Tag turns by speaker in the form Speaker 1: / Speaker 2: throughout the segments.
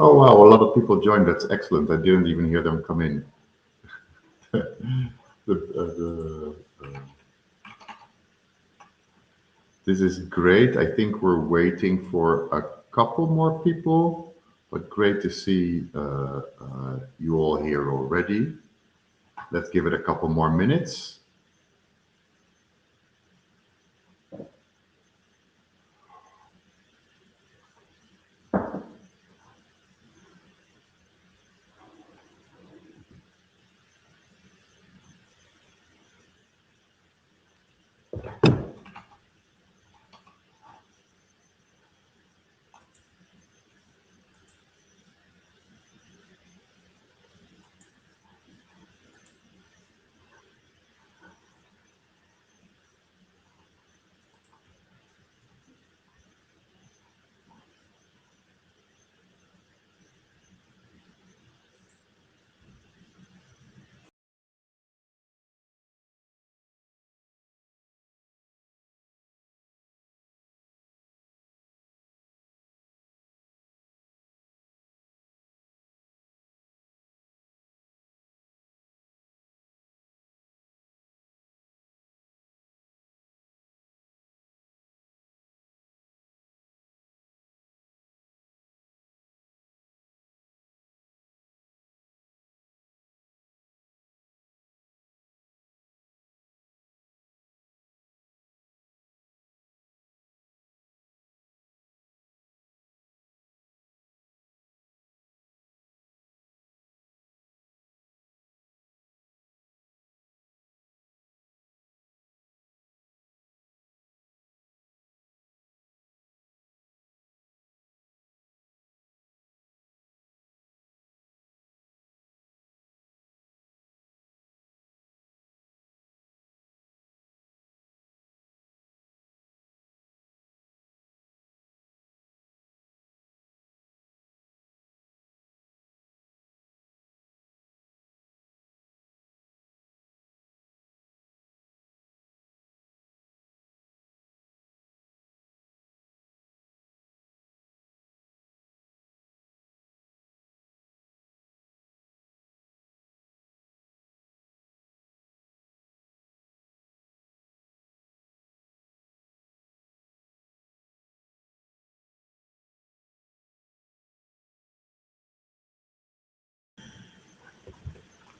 Speaker 1: Oh wow, a lot of people joined. That's excellent. I didn't even hear them come in. This is great. I think we're waiting for a couple more people, but great to see you all here already. Let's give it a couple more minutes.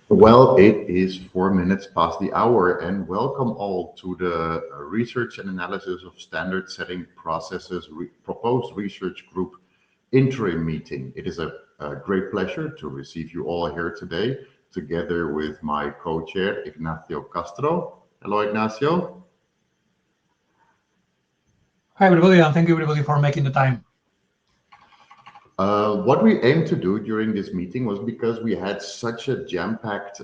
Speaker 1: Well, it is 4 minutes past the hour, and welcome all to the research and analysis of standard setting processes proposed research group interim meeting. It is a great pleasure to receive you all here today, together with my co-chair, Ignacio Castro. Hello, Ignacio.
Speaker 2: Hi, everybody, and thank you, everybody, for making the time.
Speaker 1: What we aimed to do during this meeting was, because we had such a jam-packed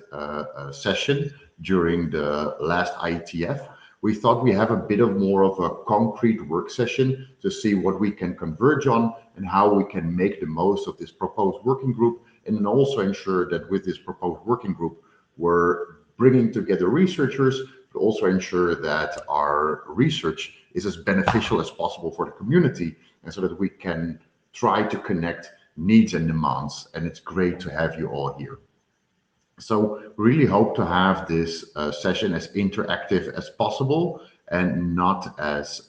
Speaker 1: session during the last IETF, we thought we have a bit of more of a concrete work session to see what we can converge on and how we can make the most of this proposed working group, and then also ensure that with this proposed working group, we're bringing together researchers, but also ensure that our research is as beneficial as possible for the community, and so that we can try to connect needs and demands. And it's great to have you all here. So really hope to have this session as interactive as possible, and not as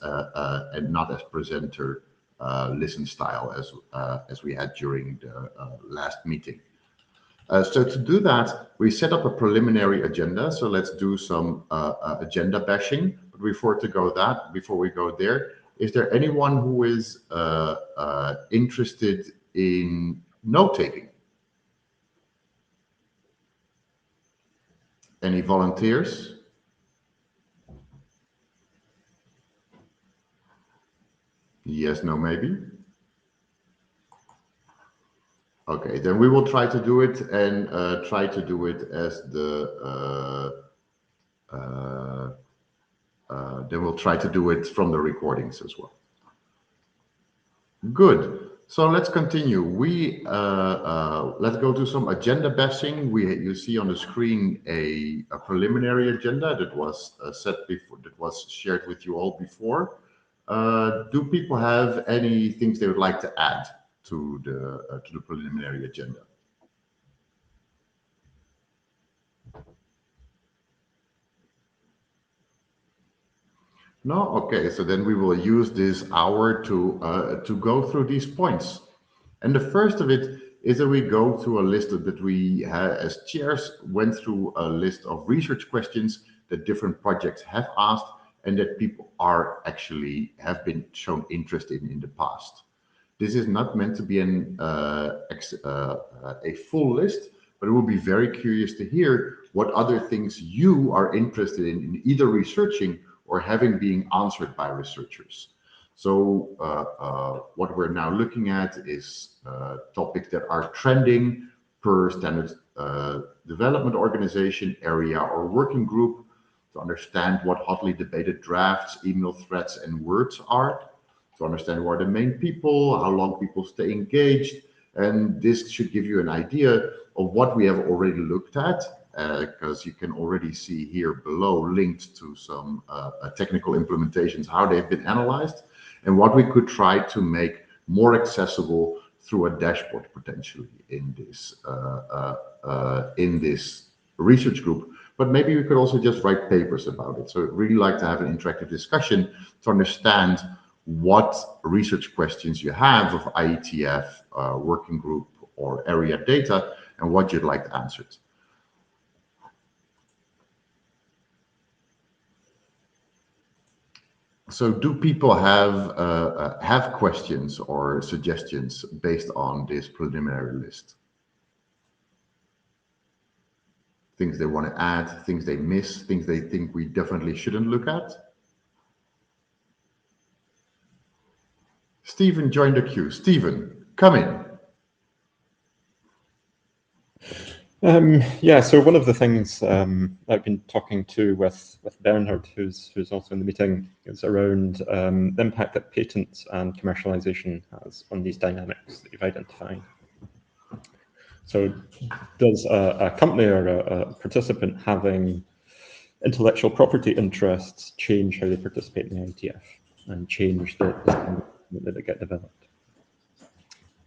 Speaker 1: presenter listen style as we had during the last meeting. So to do that, we set up a preliminary agenda. So let's do some agenda bashing. But before we go there, is there anyone who is interested in note-taking? Any volunteers? Yes, no, maybe? Okay, then we will try to do it, and try to do it as then we'll try to do it from the recordings as well. Good. So let's continue. Let's go to some agenda bashing. You see on the screen a preliminary agenda that was set before, that was shared with you all before. Do people have any things they would like to add to the preliminary agenda. No, okay. So then we will use this hour to go through these points. And the first of it is that we go through a list that we as chairs went through a list of research questions that different projects have asked and that people have been shown interest in the past. This is not meant to be a full list, but it will be very curious to hear what other things you are interested in either researching or having being answered by researchers. So what we're now looking at is topics that are trending per standard development organization, area, or working group, to understand what hotly debated drafts, email threads, and words are, to understand who are the main people, how long people stay engaged. And this should give you an idea of what we have already looked at, because you can already see here below linked to some technical implementations, how they've been analyzed, and what we could try to make more accessible through a dashboard potentially in this research group. But maybe we could also just write papers about it. So I'd really like to have an interactive discussion to understand what research questions you have of IETF, working group, or area data, and what you'd like answered. So do people have questions or suggestions based on this preliminary list? Things they want to add, things they miss, things they think we definitely shouldn't look at? Stephen joined the queue. Stephen, come in.
Speaker 3: Yeah, so one of the things I've been talking to with Bernhard, who's also in the meeting, is around the impact that patents and commercialization has on these dynamics that you've identified. So does a company or a participant having intellectual property interests change how they participate in the IETF and change the standards that get developed?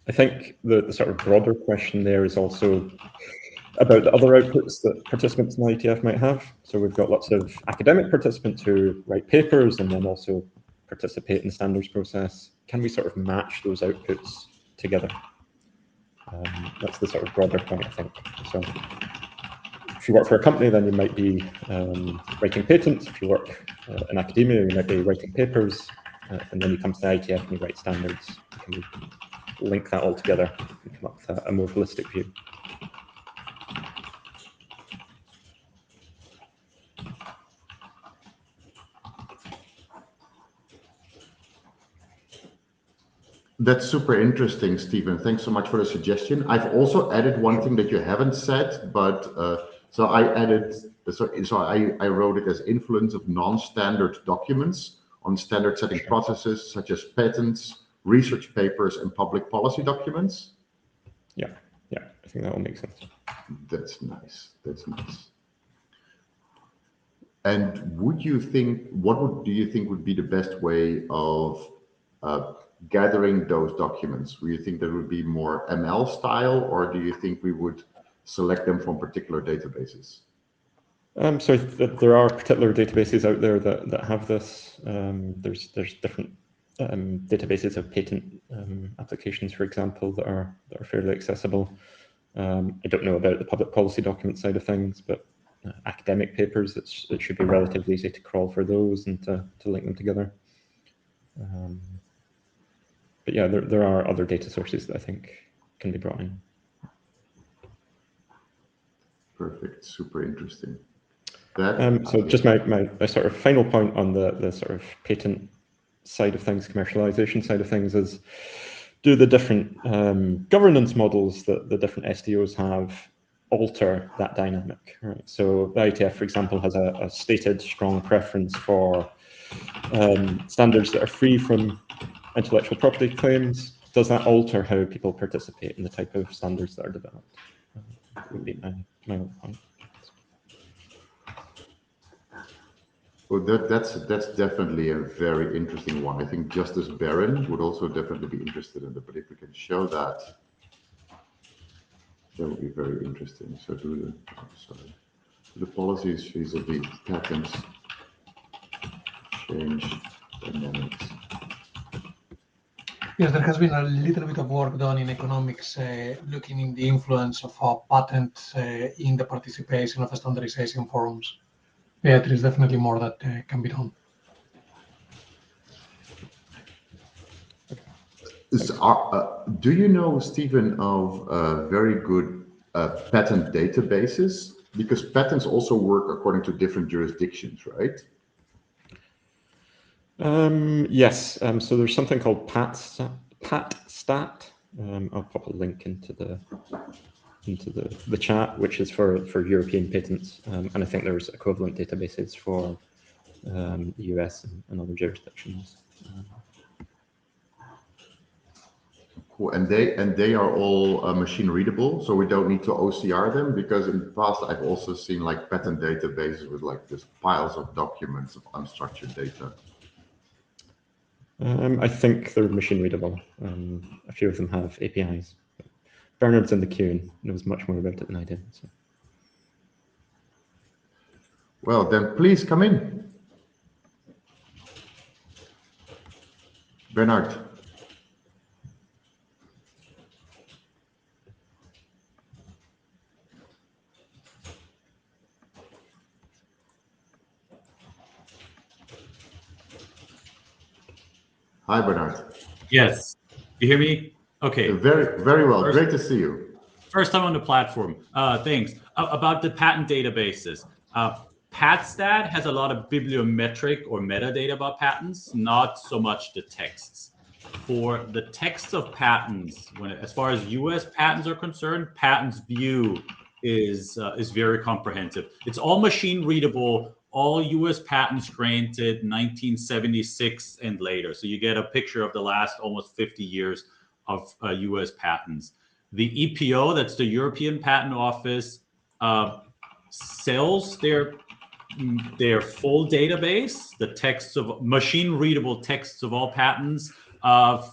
Speaker 3: I think the sort of broader question there is also about the other outputs that participants in the IETF might have. So we've got lots of academic participants who write papers and then also participate in the standards process. Can we sort of match those outputs together? That's the sort of broader point, I think. So if you work for a company, then you might be writing patents. If you work in academia, you might be writing papers. And then you come to the IETF and you write standards. Can we link that all together and come up with a more holistic view?
Speaker 1: That's super interesting, Stephen. Thanks so much for the suggestion. I've also added one thing that you haven't said, but so I added, so I wrote it as influence of non-standard documents on standard setting processes such as patents, research papers, and public policy documents.
Speaker 3: Yeah, I think that will make sense.
Speaker 1: That's nice. That's nice. And would you think, do you think would be the best way of gathering those documents? Do you think that would be more ML style, or do you think we would select them from particular databases?
Speaker 3: So there are particular databases out there that have this. There's different databases of patent applications, for example, that are fairly accessible. I don't know about the public policy document side of things, but academic papers, it should be relatively easy to crawl for those and to link them together. But yeah, there are other data sources that I think can be brought in.
Speaker 1: Perfect, super interesting.
Speaker 3: So just my sort of final point on the sort of patent side of things, commercialization side of things, is do the different governance models that the different SDOs have alter that dynamic, right? So the IETF, for example, has a stated strong preference for standards that are free from intellectual property claims. Does that alter how people participate in the type of standards that are developed? Would be my point.
Speaker 1: Well, that's definitely a very interesting one. I think Justice Barron would also definitely be interested in it. But if we can show that, that would be very interesting. So the policies vis-a-vis patents change dynamics.
Speaker 2: Yes, there has been a little bit of work done in economics looking in the influence of patents in the participation of standardization forums. Yeah, there is definitely more that can be done.
Speaker 1: Do you know, Stephen, of very good patent databases? Because patents also work according to different jurisdictions, right?
Speaker 3: Yes. So there's something called PatStat. I'll pop a link into the chat, which is for European patents, and I think there's equivalent databases for the US and other jurisdictions.
Speaker 1: Cool. And they are all machine readable, so we don't need to OCR them, because in the past I've also seen like patent databases with like just piles of documents of unstructured data.
Speaker 3: I think they're machine readable. A few of them have APIs. Bernard's in the queue and knows much more about it than I do. So.
Speaker 1: Well, then please come in. Bernard. Hi, Bernard.
Speaker 4: Yes. You hear me? Okay.
Speaker 1: Very, very well. Great to see you.
Speaker 4: First time on the platform. Thanks. About the patent databases. PatStat has a lot of bibliometric or metadata about patents, not so much the texts. For the texts of patents, as far as U.S. patents are concerned, Patents View is very comprehensive. It's all machine readable. All U.S. patents granted 1976 and later. So you get a picture of the last almost 50 years of U.S. patents. The EPO, that's the European Patent Office, sells their full database, the texts of machine readable texts of all patents,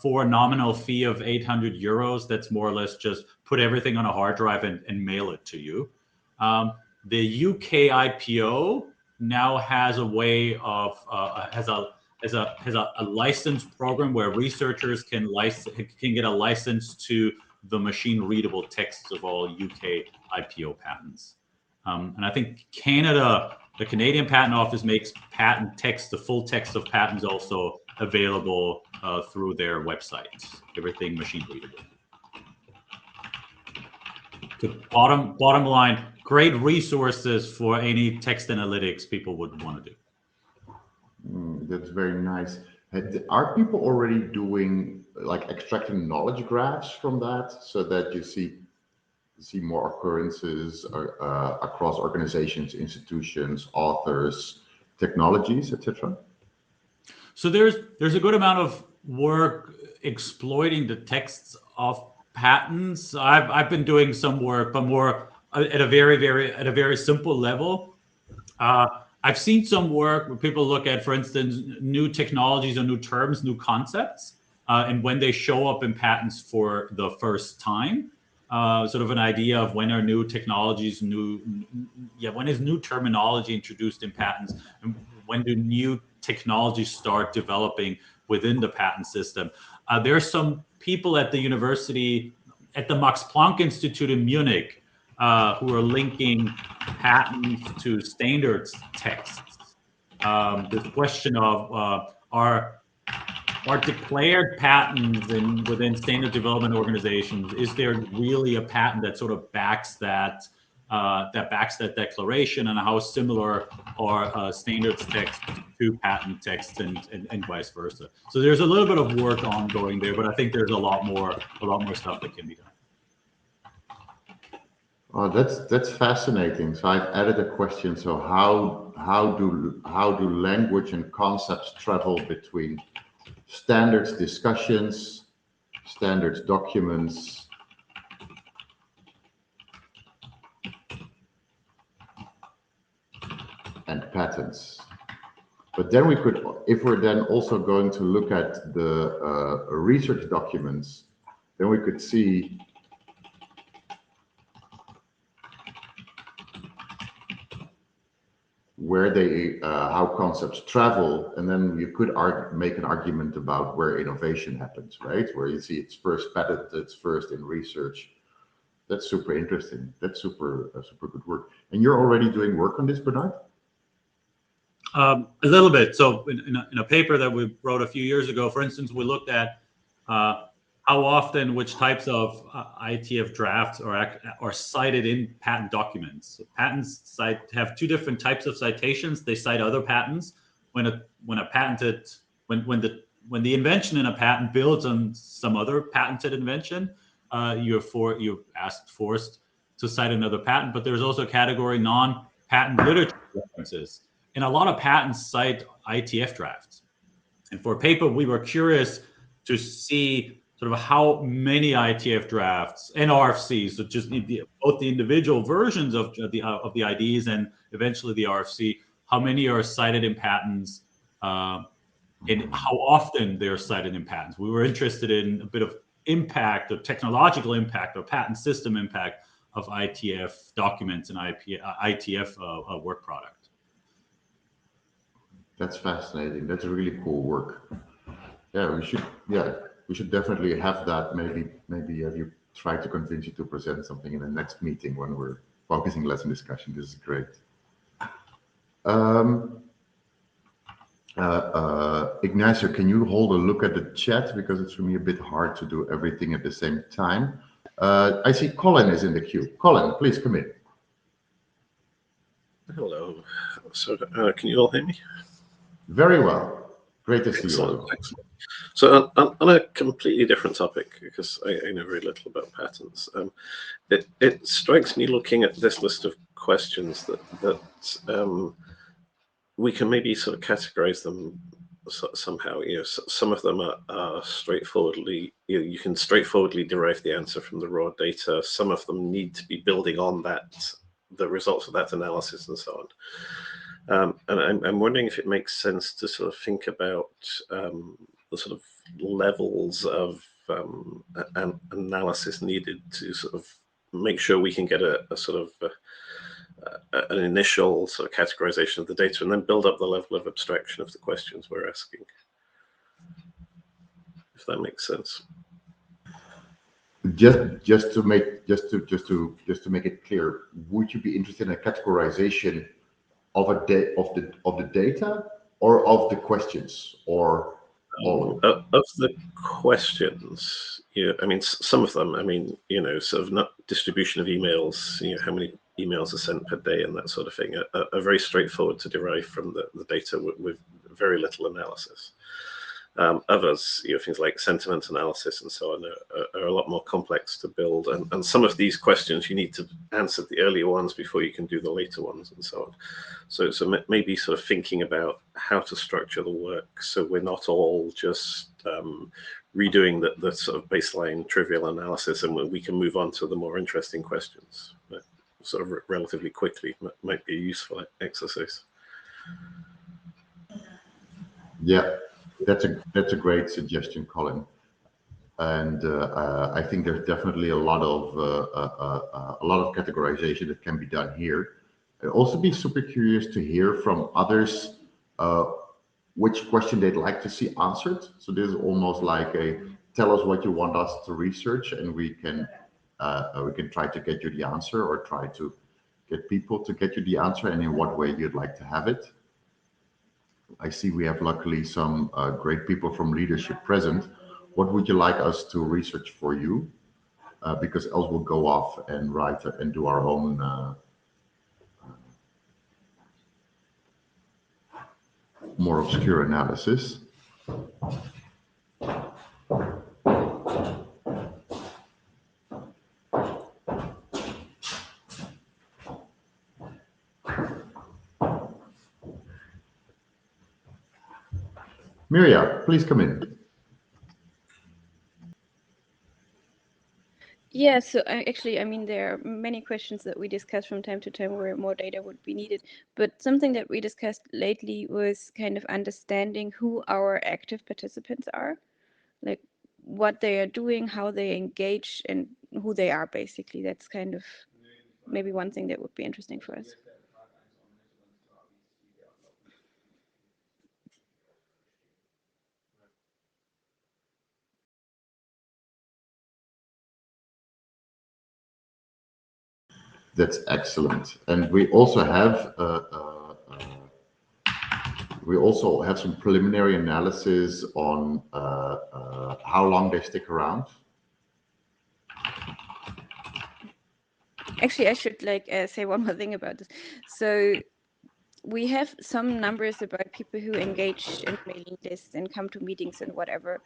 Speaker 4: for a nominal fee of 800 euros. That's more or less just put everything on a hard drive and mail it to you. The UK IPO now has a way of has a license program where researchers can get a license to the machine readable texts of all UK IPO patents. And I think Canada, the Canadian Patent Office, makes patent text, the full text of patents, also available through their website. Everything machine readable. The bottom line, great resources for any text analytics people would want to do.
Speaker 1: That's very nice. Are people already doing like extracting knowledge graphs from that, so that you see more occurrences across organizations, institutions, authors, technologies, etc.? So
Speaker 4: there's a good amount of work exploiting the texts of patents. I've been doing some work, but more at a very simple level. I've seen some work where people look at, for instance, new technologies or new terms, new concepts, and when they show up in patents for the first time, sort of an idea of when are new technologies, when is new terminology introduced in patents, and when do new technologies start developing within the patent system. There are some people at the university, at the Max Planck Institute in Munich, who are linking patents to standards texts. The question of are declared patents within standard development organizations, is there really a patent that sort of backs that declaration, and how similar are standards texts to patent texts and vice versa. So there's a little bit of work ongoing there, but I think there's a lot more stuff that can be done.
Speaker 1: Oh, that's fascinating. So I've added a question. So how do language and concepts travel between standards discussions, standards documents, and patents? But then we could, if we're then also going to look at the research documents, then we could see where they, how concepts travel, and then you could make an argument about where innovation happens, right? Where you see it's first patented, it's first in research. That's super interesting. That's super good work. And you're already doing work on this, Bernard?
Speaker 4: A little bit. So in a paper that we wrote a few years ago, for instance, we looked at how often which types of IETF drafts are cited in patent documents. So patents have two different types of citations. They cite other patents when the invention in a patent builds on some other patented invention. You're forced to cite another patent. But there's also a category non-patent literature references. And a lot of patents cite IETF drafts. And for a paper, we were curious to see sort of how many IETF drafts and RFCs, so just both the individual versions of the IDs and eventually the RFC, how many are cited in patents, and how often they're cited in patents. We were interested in a bit of impact, of technological impact, or patent system impact of IETF documents and IETF work product.
Speaker 1: That's fascinating. That's really cool work. Yeah, we should definitely have that. Maybe have you try to convince you to present something in the next meeting when we're focusing less on discussion. This is great. Ignacio, can you hold a look at the chat, because it's for me a bit hard to do everything at the same time. I see Colin is in the queue. Colin, please come in.
Speaker 5: Hello. So can you all hear me?
Speaker 1: Very well. Great to see you all.
Speaker 5: Excellent. So on a completely different topic, because I know very little about patents, it strikes me looking at this list of questions that we can maybe sort of categorize them somehow. You know, some of them are straightforwardly, you can straightforwardly derive the answer from the raw data. Some of them need to be building on that, the results of that analysis and so on. And I'm wondering if it makes sense to sort of think about the sort of levels of analysis needed to sort of make sure we can get a sort of an initial sort of categorization of the data, and then build up the level of abstraction of the questions we're asking. If that makes sense.
Speaker 1: Just to make it clear, would you be interested in a categorization of the data, or of the questions, or all
Speaker 5: of the questions? Yeah, I mean, some of them, I mean, you know, sort of not distribution of emails, you know, how many emails are sent per day and that sort of thing, are very straightforward to derive from the data with very little analysis. Others, you know, things like sentiment analysis and so on are a lot more complex to build, and some of these questions you need to answer the earlier ones before you can do the later ones and so on. So maybe sort of thinking about how to structure the work so we're not all just redoing the sort of baseline trivial analysis, and we can move on to the more interesting questions sort of relatively quickly. Might be a useful exercise.
Speaker 1: Yeah. That's a great suggestion, Colin, and I think there's definitely a lot of categorization that can be done here. I'd also be super curious to hear from others which question they'd like to see answered. So this is almost like a tell us what you want us to research, and we can try to get you the answer, or try to get people to get you the answer, and in what way you'd like to have it. I see we have luckily some great people from leadership present. What would you like us to research for you? Because else we'll go off and write and do our own more obscure analysis. Mirja, please come in.
Speaker 6: Yeah, so actually, I mean, there are many questions that we discuss from time to time where more data would be needed. But something that we discussed lately was kind of understanding who our active participants are, like what they are doing, how they engage, and who they are, basically. That's kind of maybe one thing that would be interesting for us.
Speaker 1: That's excellent. And we also have some preliminary analysis on how long they stick around.
Speaker 6: Actually, I should say one more thing about this. So we have some numbers about people who engage in mailing lists and come to meetings and whatever.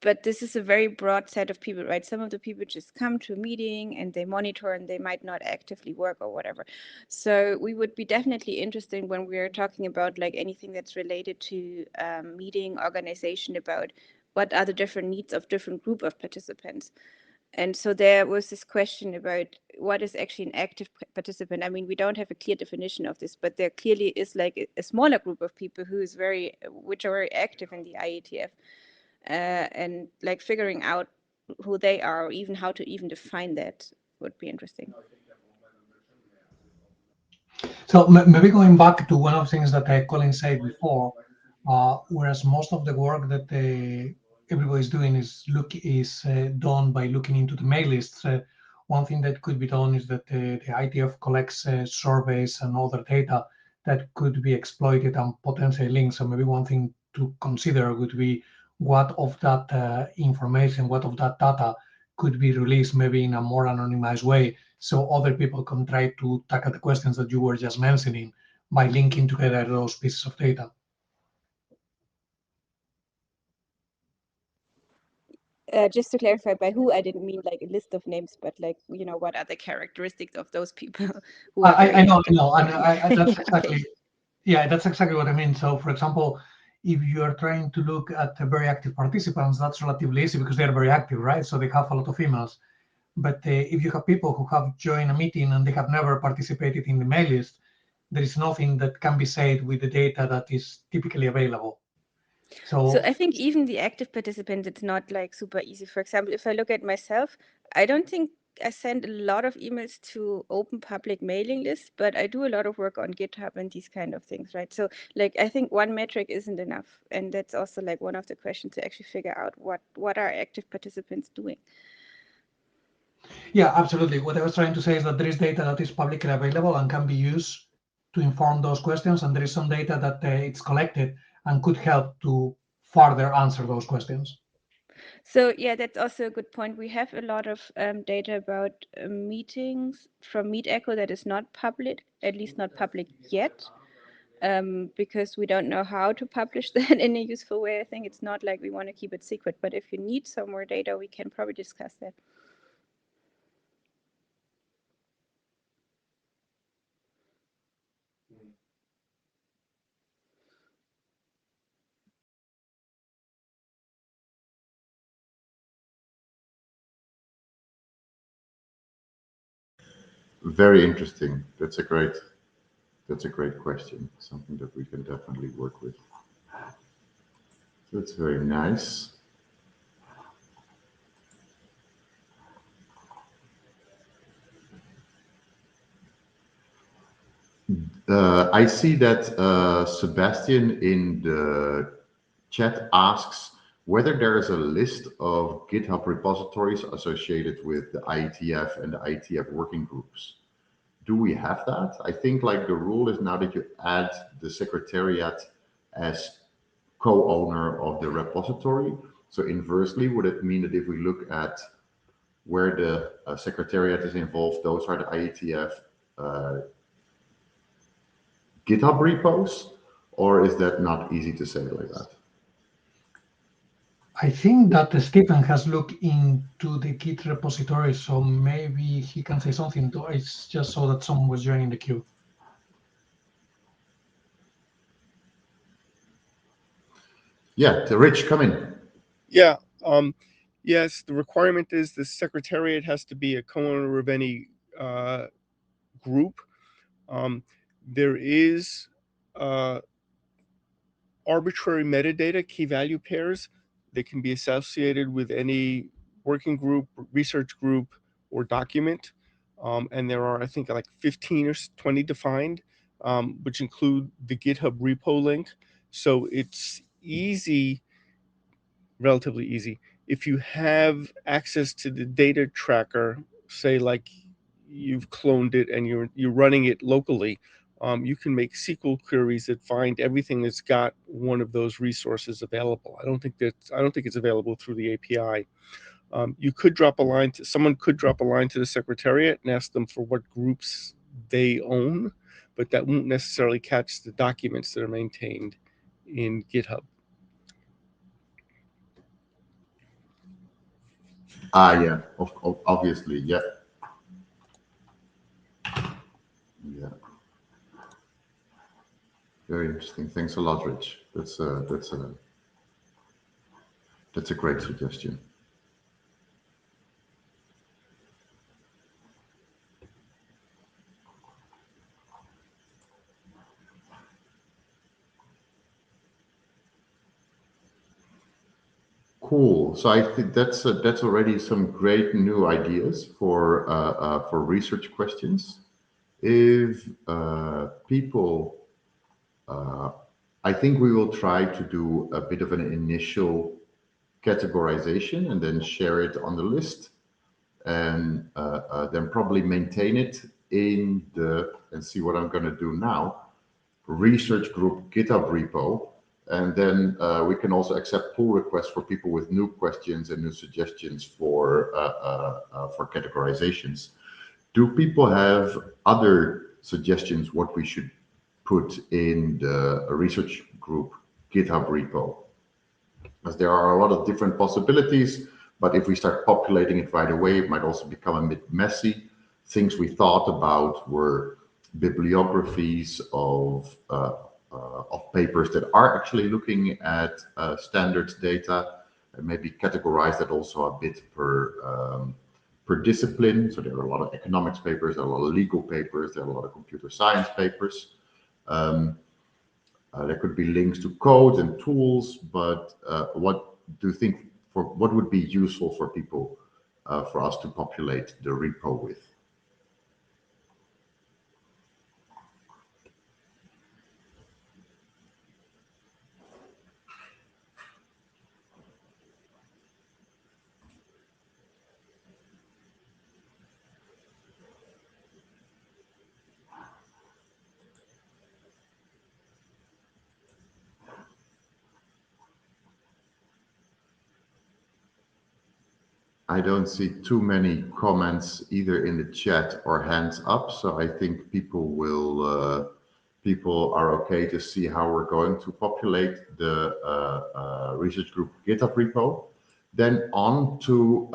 Speaker 6: But this is a very broad set of people, right? Some of the people just come to a meeting and they monitor and they might not actively work or whatever. So we would be definitely interested when we are talking about like anything that's related to meeting organization, about what are the different needs of different group of participants. And so there was this question about what is actually an active participant. I mean, we don't have a clear definition of this, but there clearly is like a smaller group of people which are very active in the IETF. And like figuring out who they are, or even how to even define that, would be interesting.
Speaker 2: So maybe going back to one of the things that Colin said before, whereas most of the work that everybody's doing is done by looking into the mail lists. One thing that could be done is that the IETF collects surveys and other data that could be exploited and potentially linked. So maybe one thing to consider would be what of that information, what of that data could be released maybe in a more anonymized way, so other people can try to tackle the questions that you were just mentioning by linking together those pieces of data.
Speaker 6: Just to clarify, by who I didn't mean like a list of names, but like, you know, what are the characteristics of those people who are
Speaker 2: I know,
Speaker 6: active.
Speaker 2: and that's
Speaker 6: Yeah,
Speaker 2: exactly,
Speaker 6: okay.
Speaker 2: yeah, that's exactly what I mean. So, for example, if you are trying to look at the very active participants, that's relatively easy because they're very active, right? So they have a lot of emails. But if you have people who have joined a meeting and they have never participated in the mail list, there is nothing that can be said with the data that is typically available.
Speaker 6: So I think even the active participants, it's not like super easy. For example, if I look at myself, I don't think I send a lot of emails to open public mailing lists, but I do a lot of work on GitHub and these kind of things, right? So like, I think one metric isn't enough. And that's also like one of the questions to actually figure out what are active participants doing.
Speaker 2: Yeah, absolutely. What I was trying to say is that there is data that is publicly available and can be used to inform those questions, and there is some data that it's collected and could help to further answer those questions.
Speaker 6: So yeah, that's also a good point. We have a lot of data about meetings from MeetEcho that is not public, at least not public yet, because we don't know how to publish that in a useful way. I think it's not like we want to keep it secret, but if you need some more data, we can probably discuss that.
Speaker 1: Very interesting. That's a great question. Something that we can definitely work with. That's very nice. I see that Sebastian in the chat asks whether there is a list of GitHub repositories associated with the IETF and the IETF working groups. Do we have that? I think like the rule is now that you add the secretariat as co-owner of the repository. So inversely, would it mean that if we look at where the secretariat is involved, those are the IETF GitHub repos, or is that not easy to say like that?
Speaker 2: I think that Stephen has looked into the Git repository, so maybe he can say something. It's just so that someone was joining the queue.
Speaker 1: Yeah, Rich, come in.
Speaker 7: Yeah, Yes, the requirement is the secretariat has to be a co-owner of any group. There is arbitrary metadata, key value pairs that can be associated with any working group, research group, or document. And there are, I think, like 15 or 20 defined, which include the GitHub repo link. So it's easy, relatively easy. If you have access to the data tracker, say like you've cloned it and you're running it locally, you can make SQL queries that find everything that's got one of those resources available. I don't think it's available through the API. You could drop a line to someone could drop a line to the secretariat and ask them for what groups they own, but that won't necessarily catch the documents that are maintained in GitHub.
Speaker 1: Yeah, obviously, yeah. Yeah. Very interesting. Thanks a lot, Rich. That's a great suggestion. Cool. So I think that's already some great new ideas for research questions. If people, I think we will try to do a bit of an initial categorization and then share it on the list, and then probably maintain it in the, and see what I'm going to do now, research group GitHub repo. And then we can also accept pull requests for people with new questions and new suggestions for categorizations. Do people have other suggestions what we should put in the research group GitHub repo? Because there are a lot of different possibilities, but if we start populating it right away, it might also become a bit messy. Things we thought about were bibliographies of papers that are actually looking at standards data, and maybe categorize that also a bit per discipline. So there are a lot of economics papers, there are a lot of legal papers, there are a lot of computer science papers. There could be links to code and tools, but what do you think, what would be useful for people for us to populate the repo with? I don't see too many comments either in the chat or hands up, so I think people are okay to see how we're going to populate the research group GitHub repo. Then on to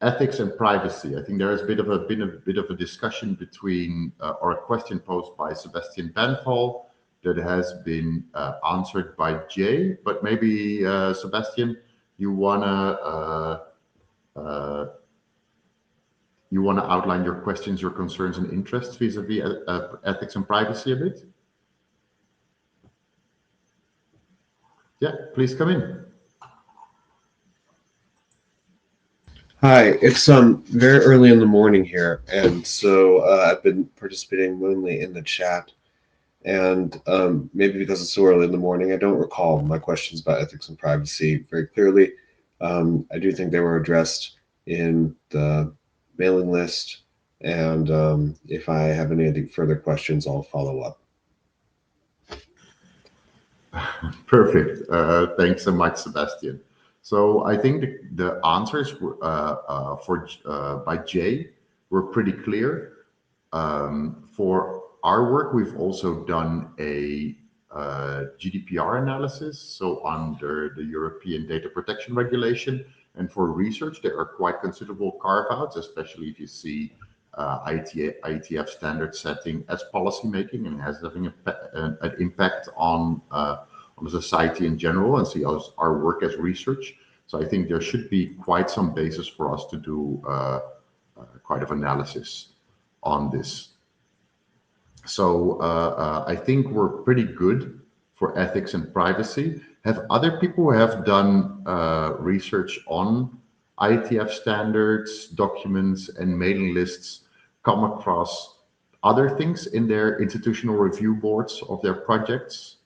Speaker 1: ethics and privacy. I think there has been a bit of a discussion between or a question posed by Sebastian Benthal that has been answered by Jay. But maybe Sebastian, you wanna outline your questions, your concerns, and interests vis-a-vis ethics and privacy a bit? Yeah, please come in.
Speaker 8: Hi, it's very early in the morning here, and so I've been participating mainly in the chat. And maybe because it's so early in the morning, I don't recall my questions about ethics and privacy very clearly. I do think they were addressed in the mailing list, and if I have any further questions, I'll follow up.
Speaker 1: Perfect. Thanks so much, Sebastian. So I think the answers by Jay were pretty clear. For our work, we've also done a GDPR analysis, so under the European Data Protection Regulation. And for research, there are quite considerable carve-outs, especially if you see IETF standard setting as policymaking and has having an impact on the society in general, and see our work as research. So I think there should be quite some basis for us to do quite of analysis on this. So I think we're pretty good for ethics and privacy. Have other people who have done research on IETF standards, documents, and mailing lists come across other things in their institutional review boards of their projects?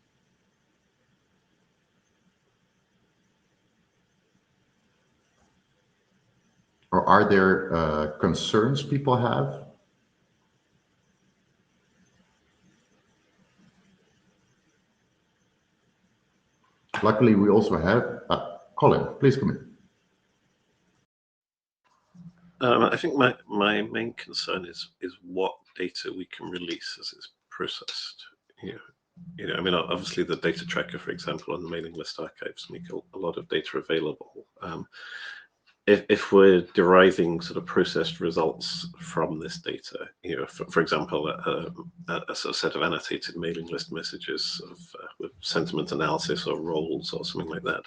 Speaker 1: Or are there concerns people have? Luckily, we also have Colin. Please come in.
Speaker 5: I think my main concern is what data we can release as it's processed. I mean, obviously the data tracker, for example, on the mailing list archives make a lot of data available. If we're deriving sort of processed results from this data, for example, a sort of set of annotated mailing list messages with sentiment analysis or roles or something like that,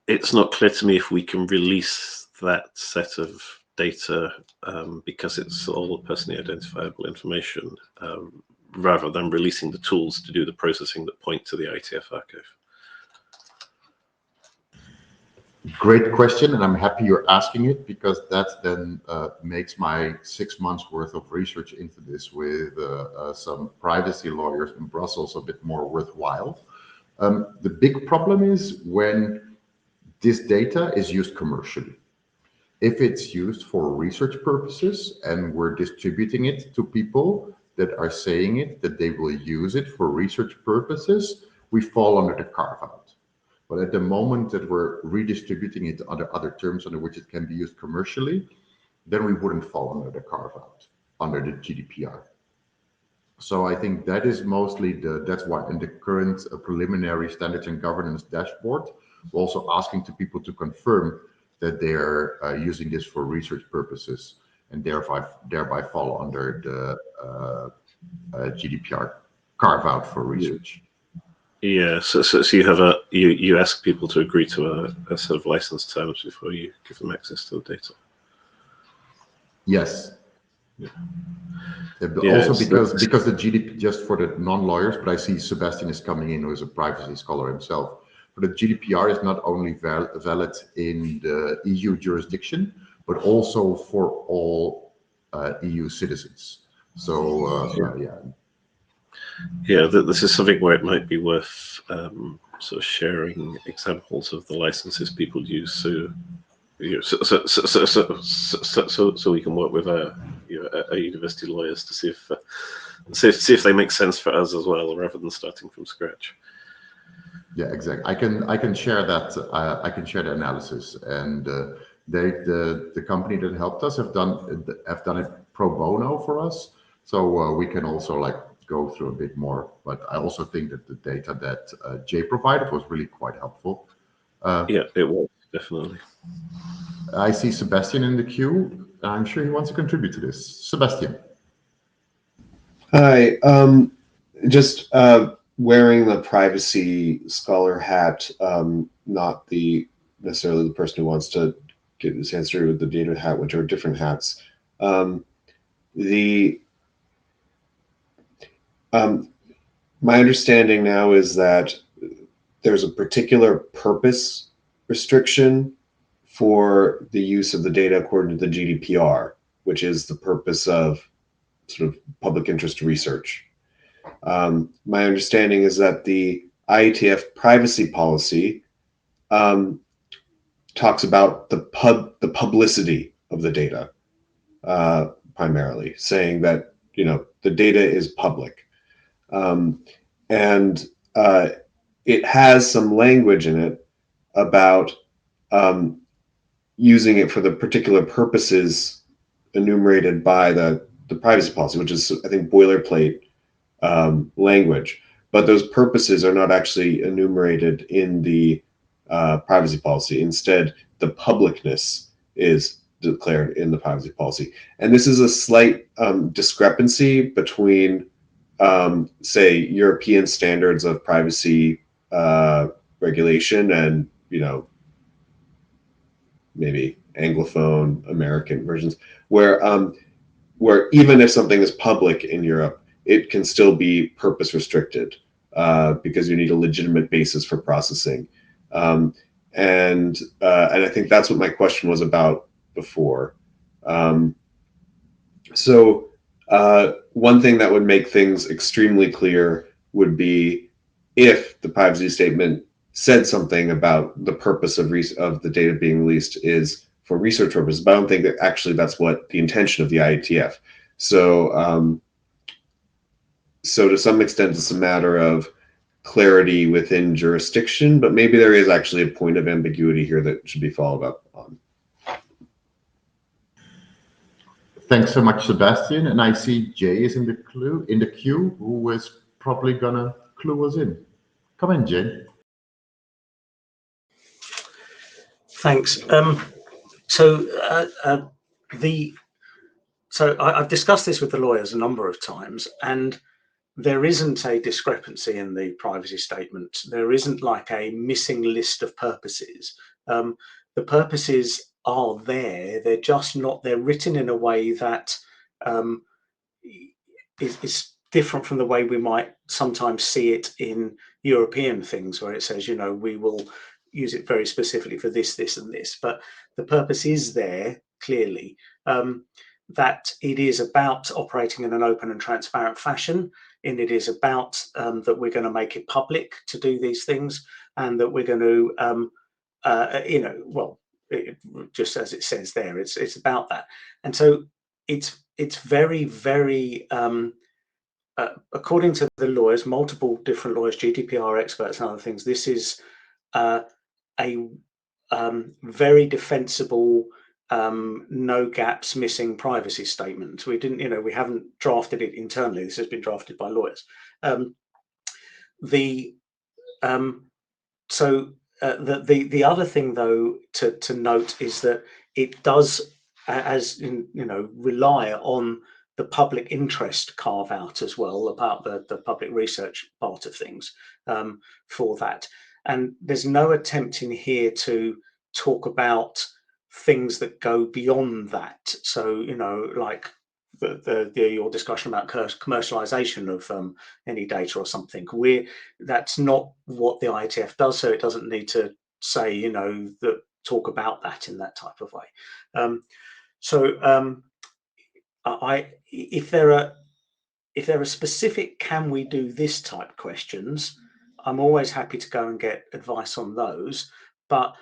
Speaker 5: it's not clear to me if we can release that set of data because it's all personally identifiable information, rather than releasing the tools to do the processing that point to the IETF archive.
Speaker 1: Great question, and I'm happy you're asking it, because that then makes my 6 months worth of research into this with some privacy lawyers in Brussels a bit more worthwhile. The big problem is when this data is used commercially. If it's used for research purposes and we're distributing it to people that are saying that they will use it for research purposes, we fall under the carve-out. But at the moment that we're redistributing it under other terms under which it can be used commercially, then we wouldn't fall under the carve-out, under the GDPR. So I think that is mostly that's why in the current preliminary standards and governance dashboard, we're also asking to people to confirm that they're using this for research purposes and thereby fall under the GDPR carve-out for research.
Speaker 5: Yeah, so you have you ask people to agree to a set of license terms before you give them access to the data.
Speaker 1: Yes.
Speaker 5: Yeah.
Speaker 1: Also because the GDPR, just for the non-lawyers, but I see Sebastian is coming in, who is a privacy scholar himself. But the GDPR is not only valid in the EU jurisdiction, but also for all EU citizens. So yeah.
Speaker 5: Yeah, this is something where it might be worth sort of sharing examples of the licenses people use, so we can work with our university lawyers to see if they make sense for us as well, rather than starting from scratch.
Speaker 1: Yeah, exactly. I can share that. I can share the analysis, and the company that helped us have done it pro bono for us, so we can also go through a bit more. But I also think that the data that Jay provided was really quite helpful.
Speaker 5: Yeah, it was definitely.
Speaker 1: I see Sebastian in the queue. I'm sure he wants to contribute to this. Sebastian.
Speaker 8: Hi. Just wearing the privacy scholar hat, not necessarily the person who wants to get this answer with the data hat, which are different hats. My understanding now is that there's a particular purpose restriction for the use of the data according to the GDPR, which is the purpose of sort of public interest research. My understanding is that the IETF privacy policy talks about the publicity of the data, primarily, saying that the data is public, and it has some language in it about using it for the particular purposes enumerated by the privacy policy, which is, I think, boilerplate language. But those purposes are not actually enumerated in the privacy policy. Instead, the publicness is declared in the privacy policy. And this is a slight discrepancy between, say, European standards of privacy regulation and, maybe Anglophone American versions, where even if something is public in Europe, it can still be purpose restricted because you need a legitimate basis for processing. And I think that's what my question was about before. So one thing that would make things extremely clear would be if the privacy statement said something about the purpose of the data being released is for research purposes, but I don't think that actually that's what the intention of the IETF. So, so to some extent, it's a matter of clarity within jurisdiction, but maybe there is actually a point of ambiguity here that should be followed up on.
Speaker 1: Thanks so much, Sebastian. And I see Jay is in the queue, who is probably gonna clue us in. Come in, Jay.
Speaker 9: Thanks. I've discussed this with the lawyers a number of times, and there isn't a discrepancy in the privacy statement. There isn't like a missing list of purposes. The purposes are there. They're just not. They're written in a way that is different from the way we might sometimes see it in European things, where it says, we will use it very specifically for this, this, and this. But the purpose is there clearly. That it is about operating in an open and transparent fashion, and it is about that we're going to make it public to do these things, and that we're going to, just as it says there, it's about that. And so it's very, very, according to the lawyers, multiple different lawyers, GDPR experts and other things, this is a very defensible, no gaps, missing privacy statement. We didn't, we haven't drafted it internally. This has been drafted by lawyers. The other thing, though, to note is that it does, rely on the public interest carve out as well, about the public research part of things for that. And there's no attempt in here to talk about things that go beyond that. So, like your discussion about commercialization of any data or something, that's not what the IETF does. So it doesn't need to say, that talk about that in that type of way. If there are specific can we do this type questions, I'm always happy to go and get advice on those. But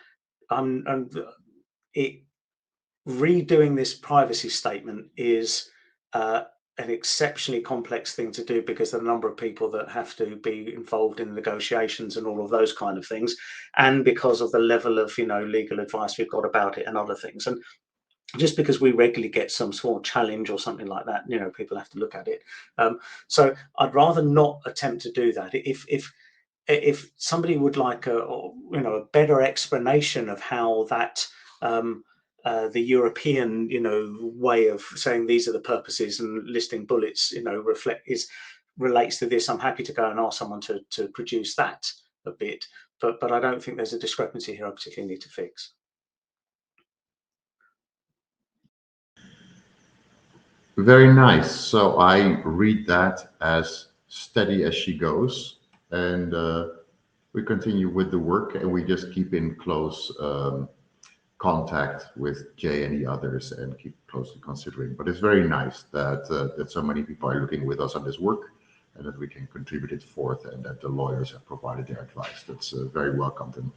Speaker 9: redoing this privacy statement is an exceptionally complex thing to do, because there are a number of people that have to be involved in negotiations and all of those kind of things, and because of the level of legal advice we've got about it and other things. And just because we regularly get some small challenge or something like that, people have to look at it. So I'd rather not attempt to do that. If somebody would like a better explanation of how that the European way of saying these are the purposes and listing bullets relates to this, I'm happy to go and ask someone to produce that a bit. But I don't think there's a discrepancy here I particularly need to fix.
Speaker 1: Very nice. So I read that as steady as she goes, and we continue with the work, and we just keep in close contact with Jay and the others, and keep closely considering. But it's very nice that that so many people are looking with us on this work, and that we can contribute it forth, and that the lawyers have provided their advice. That's very welcomed, and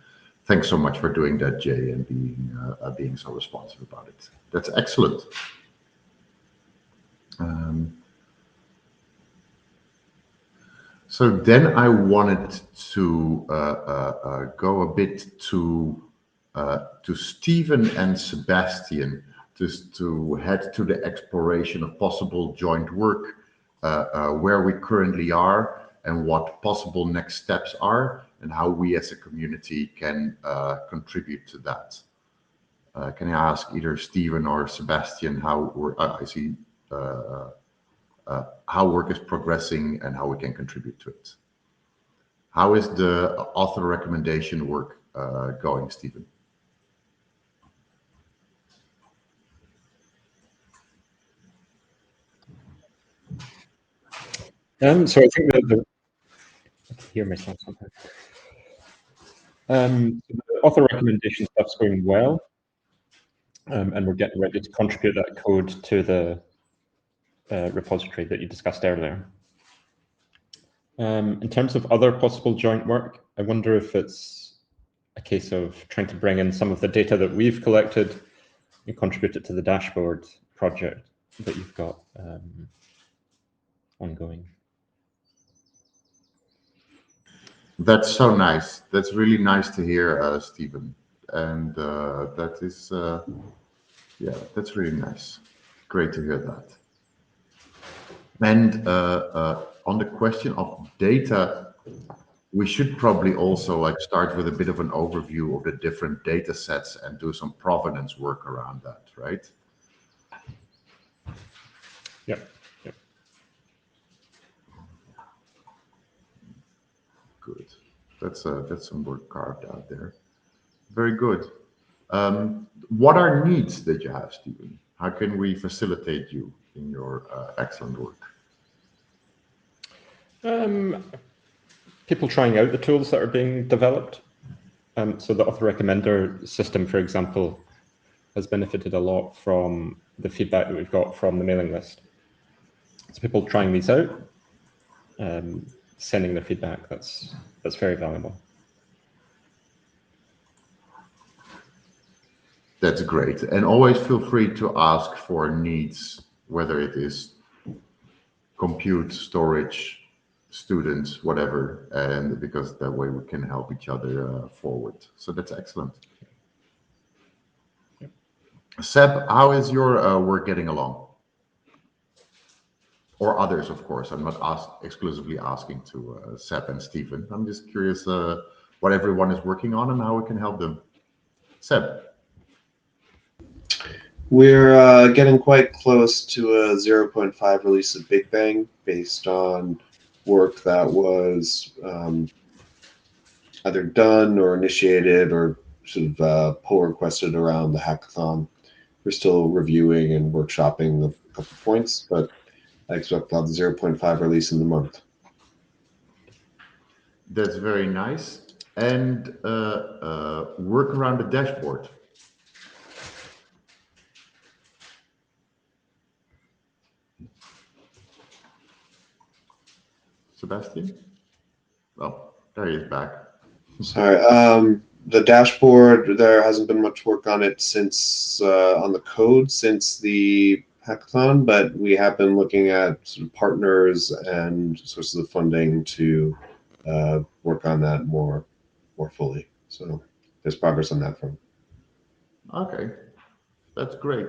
Speaker 1: thanks so much for doing that, Jay, and being so responsive about it. That's excellent. So then I wanted to go a bit to Stephen and Sebastian, just to head to the exploration of possible joint work, where we currently are and what possible next steps are, and how we as a community can contribute to that. Can I ask either Stephen or Sebastian how how work is progressing and how we can contribute to it? How is the author recommendation work going, Stephen?
Speaker 3: So I think that I can hear myself sometimes. The author recommendation stuff's going well, and we're getting ready to contribute that code to the repository that you discussed earlier. In terms of other possible joint work, I wonder if it's a case of trying to bring in some of the data that we've collected and contribute it to the dashboard project that you've got ongoing.
Speaker 1: That's so nice. That's really nice to hear, Stephen. And that is, yeah, that's really nice. Great to hear that. And on the question of data, we should probably also like start with a bit of an overview of the different data sets and do some provenance work around that, right?
Speaker 3: Yep.
Speaker 1: Good. That's some work carved out there. Very good. What are needs that you have, Stephen? How can we facilitate you in your excellent work?
Speaker 3: People trying out the tools that are being developed. So the author recommender system, for example, has benefited a lot from the feedback that we've got from the mailing list. So people trying these out, sending their feedback, that's very valuable.
Speaker 1: That's great. And always feel free to ask for needs, whether it is compute, storage, students, whatever, and because that way we can help each other forward. So that's excellent.
Speaker 3: Yep.
Speaker 1: Seb, how is your work getting along? Or others, of course. I'm not exclusively asking to Seb and Stephen. I'm just curious what everyone is working on and how we can help them. Seb.
Speaker 8: We're getting quite close to a 0.5 release of Big Bang based on work that was either done or initiated or sort of pull requested around the hackathon. We're still reviewing and workshopping a couple points, but I expect to have the 0.5 release in the month.
Speaker 1: That's very nice. And work around the dashboard. Sebastian? Oh, there he is back.
Speaker 8: Sorry. The dashboard, there hasn't been much work on it since on the code since the hackathon, but we have been looking at sort of partners and sources of funding to work on that more fully. So there's progress on that front.
Speaker 1: Okay, that's great.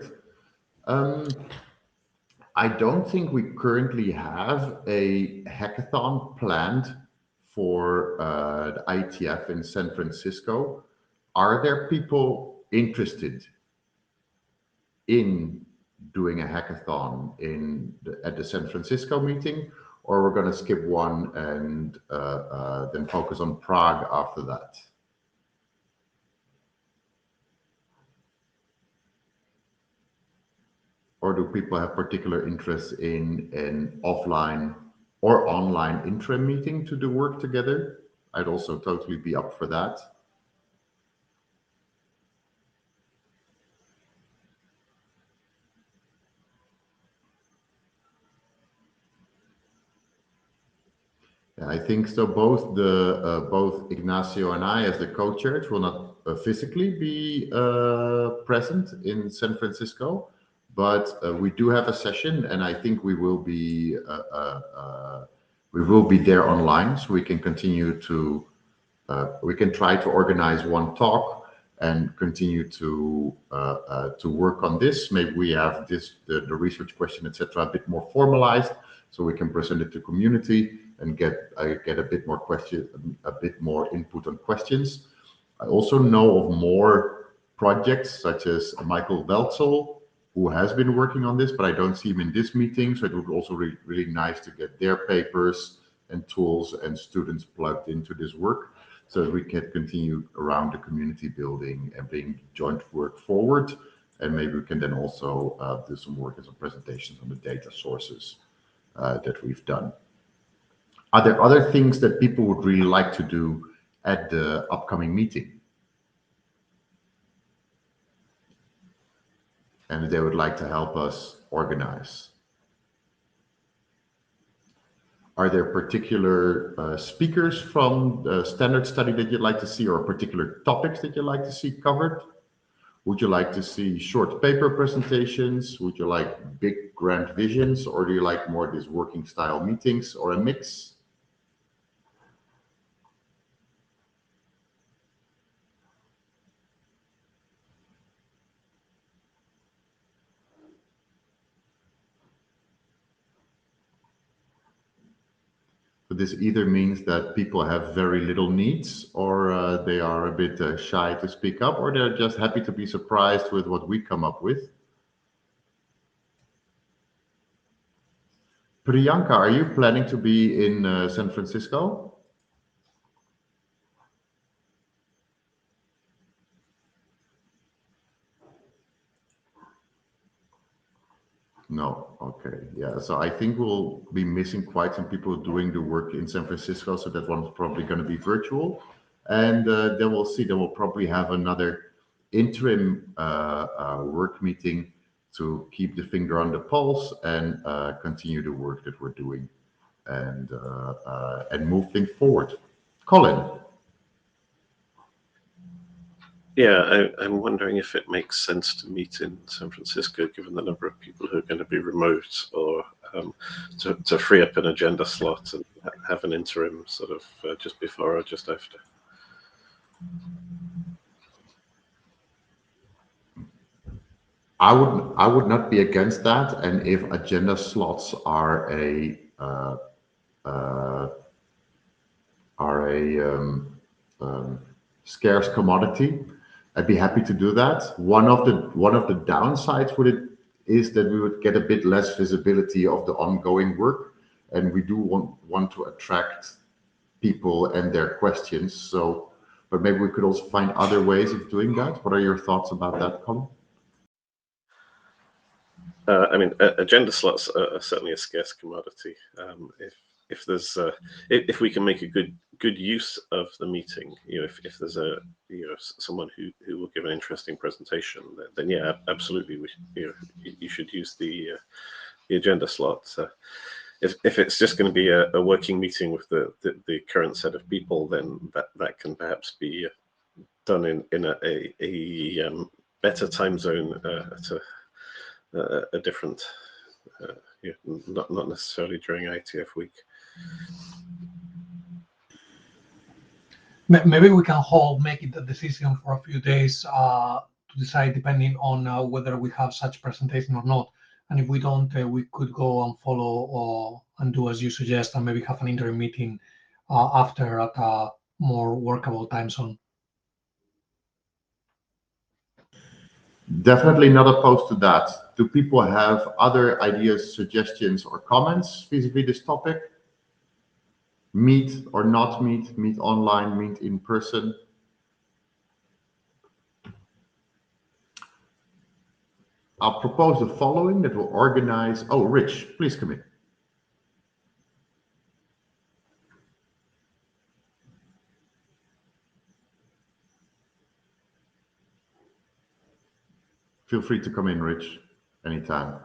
Speaker 1: I don't think we currently have a hackathon planned for the IETF in San Francisco. Are there people interested in doing a hackathon at the San Francisco meeting, or we're going to skip one and then focus on Prague after that? Or do people have particular interest in an offline or online interim meeting to do work together? I'd also totally be up for that. Yeah, I think so. Both Ignacio and I, as the co-chairs, will not physically be present in San Francisco, but we do have a session, and I think we will be there online, so we can continue to we can try to organize one talk and continue to work on this. Maybe we have the research question, etc., a bit more formalized, so we can present it to community and get a bit more input on questions. I also know of more projects such as Michael Welzel, who has been working on this, but I don't see him in this meeting. So it would also be really nice to get their papers and tools and students plugged into this work, so that we can continue around the community building and bring joint work forward. And maybe we can then also do some work and some presentations on the data sources that we've done. Are there other things that people would really like to do at the upcoming meeting? And they would like to help us organize? Are there particular speakers from the standard study that you'd like to see, or particular topics that you'd like to see covered? Would you like to see short paper presentations? Would you like big grand visions, or do you like more these working style meetings, or a mix? But this either means that people have very little needs, or they are a bit shy to speak up, or they're just happy to be surprised with what we come up with. Priyanka, are you planning to be in San Francisco? No, okay, yeah. So I think we'll be missing quite some people doing the work in San Francisco, so that one's probably going to be virtual. And then we'll see, then we'll probably have another interim work meeting to keep the finger on the pulse and continue the work that we're doing and move things forward. Colin.
Speaker 5: Yeah, I'm wondering if it makes sense to meet in San Francisco, given the number of people who are going to be remote, or to free up an agenda slot and have an interim sort of just before or just after.
Speaker 1: I would not be against that, and if agenda slots are a scarce commodity, I'd be happy to do that. One of the downsides with it is that we would get a bit less visibility of the ongoing work, and we do want to attract people and their questions. So, but maybe we could also find other ways of doing that. What are your thoughts about that, Colin?
Speaker 5: I mean, agenda slots are certainly a scarce commodity. If there's if we can make a good use of the meeting, if there's someone who will give an interesting presentation, then yeah, absolutely, you should use the agenda slot. If it's just going to be a working meeting with the current set of people, then that can perhaps be done in a better time zone to a different, not necessarily during IETF week.
Speaker 2: Maybe we can make it a decision for a few days to decide, depending on whether we have such presentation or not. And if we don't, we could go and follow and do as you suggest, and maybe have an interim meeting after at a more workable time zone.
Speaker 1: Definitely not opposed to that. Do people have other ideas, suggestions, or comments vis-a-vis this topic? Meet or not meet, meet online, meet in person? I'll propose the following, that we'll organize. Oh, Rich, please come in. Feel free to come in, Rich, anytime.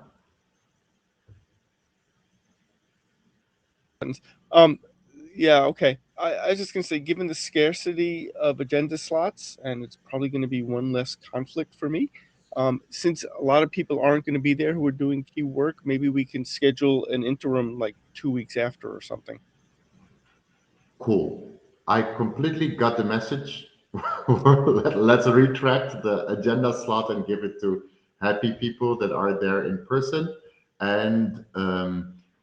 Speaker 7: Yeah, okay. I was just going to say, given the scarcity of agenda slots, and it's probably going to be one less conflict for me, since a lot of people aren't going to be there who are doing key work, maybe we can schedule an interim like 2 weeks after or something.
Speaker 1: Cool. I completely got the message. Let's retract the agenda slot and give it to happy people that are there in person. And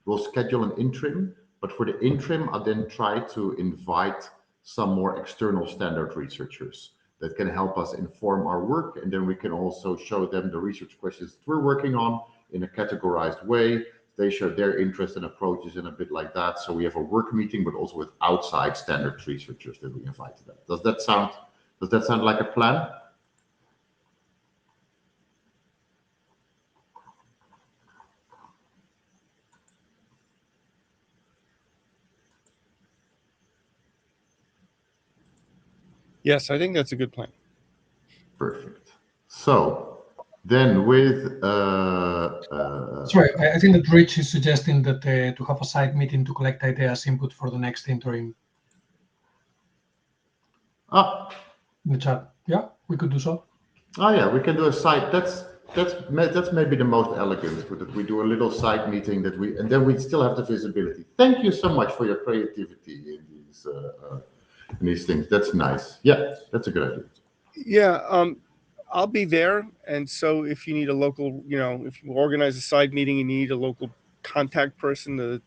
Speaker 1: we'll schedule an interim. But for the interim, I'll then try to invite some more external standard researchers that can help us inform our work. And then we can also show them the research questions that we're working on in a categorized way. they share their interest and approaches and a bit like that. So we have a work meeting, but also with outside standards researchers that we invite to that. Does that sound like a plan?
Speaker 7: Yes, I think that's a good plan.
Speaker 1: Perfect. So then with
Speaker 2: Sorry, I think that Rich is suggesting that to have a side meeting to collect ideas input for the next interim in the chat. Yeah, we could do so.
Speaker 1: Oh yeah, we can do a side. That's maybe the most elegant. That we do a little side meeting and then we still have the visibility. Thank you so much for your creativity in these things. That's nice. Yeah, that's a good idea.
Speaker 7: Yeah, I'll be there, and so if you need a local, if you organize a side meeting and you need a local contact person to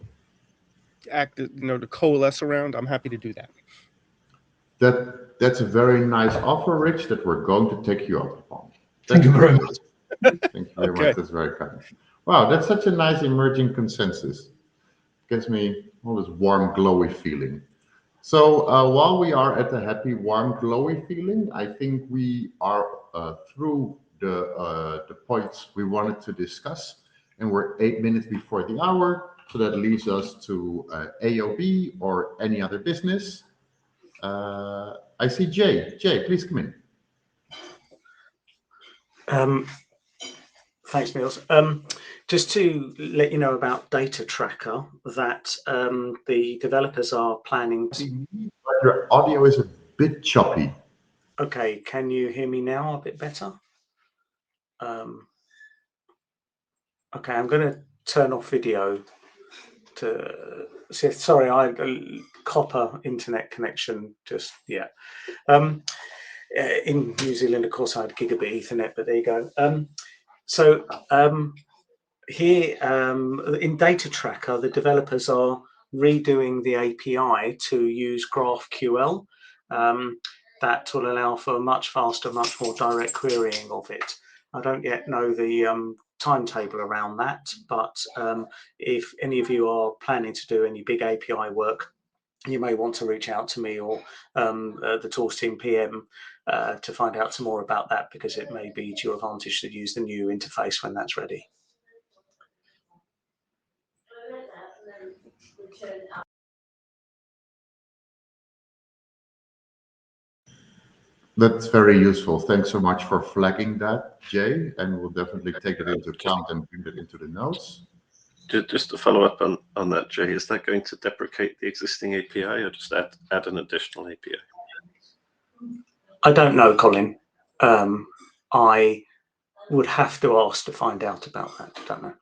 Speaker 7: act, to coalesce around, I'm happy to do that.
Speaker 1: That's a very nice offer, Rich, that we're going to take you up upon.
Speaker 2: Thank you very much.
Speaker 1: Thank you very
Speaker 7: Okay.
Speaker 1: much. That's very kind. Wow, that's such a nice emerging consensus. Gives me all this warm, glowy feeling. So while we are at the happy, warm, glowy feeling, I think we are through the points we wanted to discuss, and we're 8 minutes before the hour. So that leaves us to AOB or any other business. I see Jay. Jay, please come in.
Speaker 9: Thanks, Niels. Just to let you know about Data Tracker, that the developers are planning to...
Speaker 1: Your audio is a bit choppy.
Speaker 9: Okay, can you hear me now a bit better? Okay, I'm going to turn off video to see. Sorry, I copper internet connection. Just yeah. In New Zealand, of course, I had gigabit Ethernet, but there you go. Here in Data Tracker, the developers are redoing the API to use GraphQL. That will allow for a much faster, much more direct querying of it. I don't yet know the timetable around that, but if any of you are planning to do any big API work, you may want to reach out to me or the Tools Team PM to find out some more about that, because it may be to your advantage to use the new interface when that's ready.
Speaker 1: That's very useful. Thanks so much for flagging that, Jay, and we'll definitely take it into account and bring it into the notes.
Speaker 5: Just to follow up on that, Jay, is that going to deprecate the existing API or just add an additional API?
Speaker 9: I don't know, Colin. I would have to ask to find out about that. I don't know.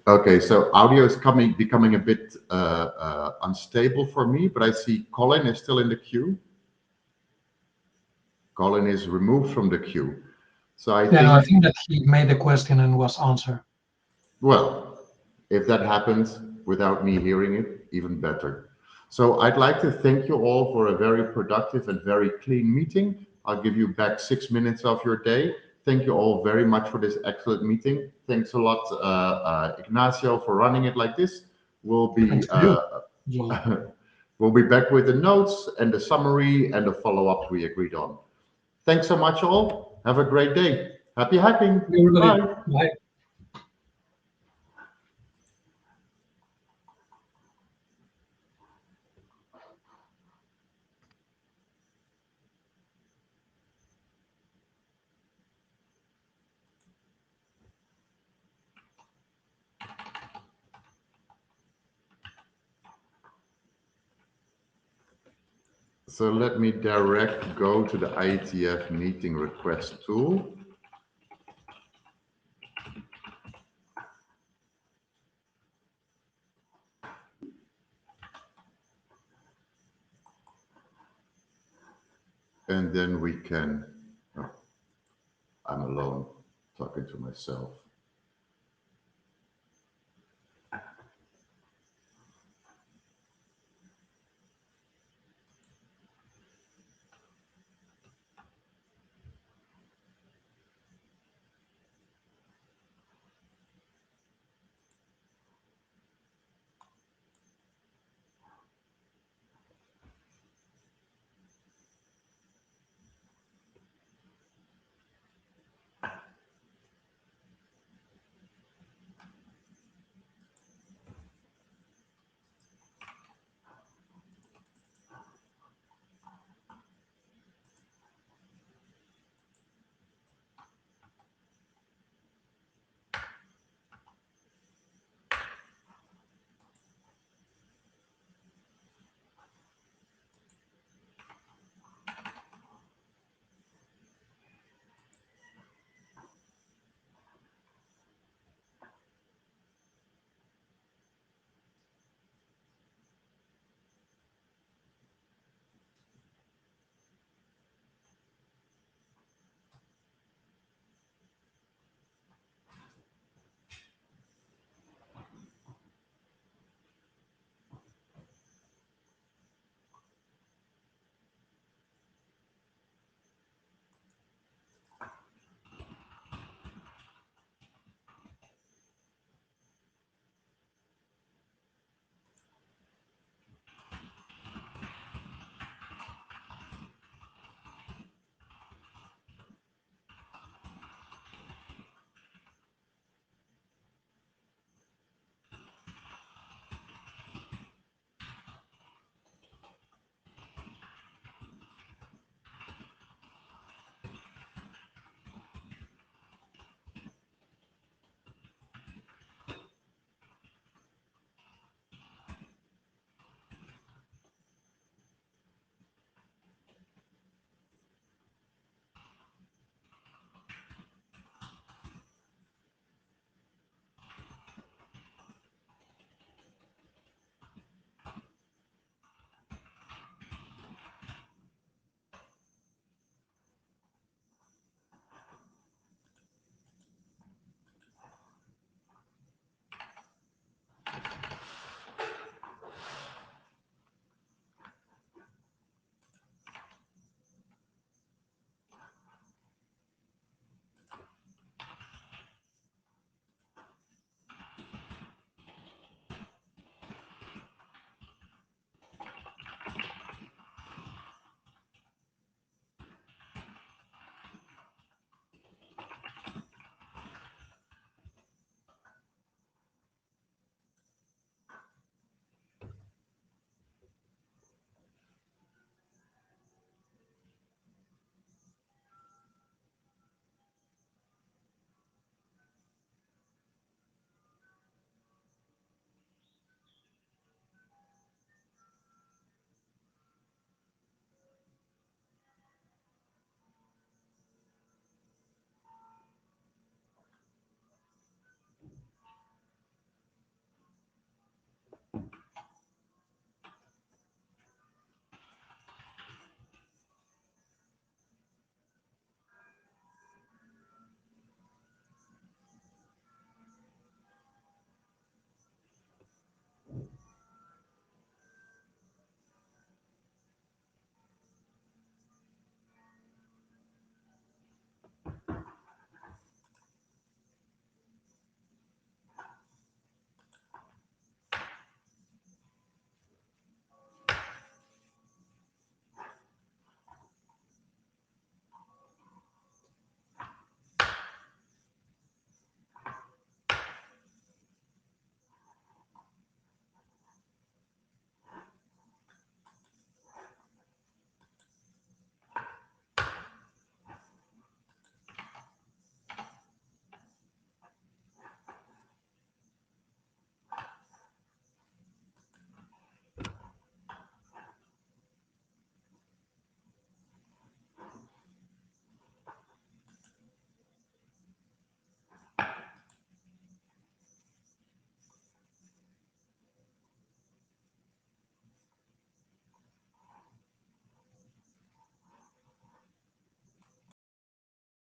Speaker 1: Okay, so audio is becoming a bit unstable for me, but I see Colin is still in the queue. Colin is removed from the queue. So I think
Speaker 2: that he made the question and was answered.
Speaker 1: Well, if that happens without me hearing it, even better. So I'd like to thank you all for a very productive and very clean meeting. I'll give you back 6 minutes of your day. Thank you all very much for this excellent meeting. Thanks a lot, Ignacio, for running it like this. We'll be we'll be back with the notes and the summary and the follow-ups we agreed on. Thanks so much, all. Have a great day. Happy hacking. Bye.
Speaker 2: Bye.
Speaker 1: So let me go to the IETF meeting request tool. And then we can I'm alone talking to myself.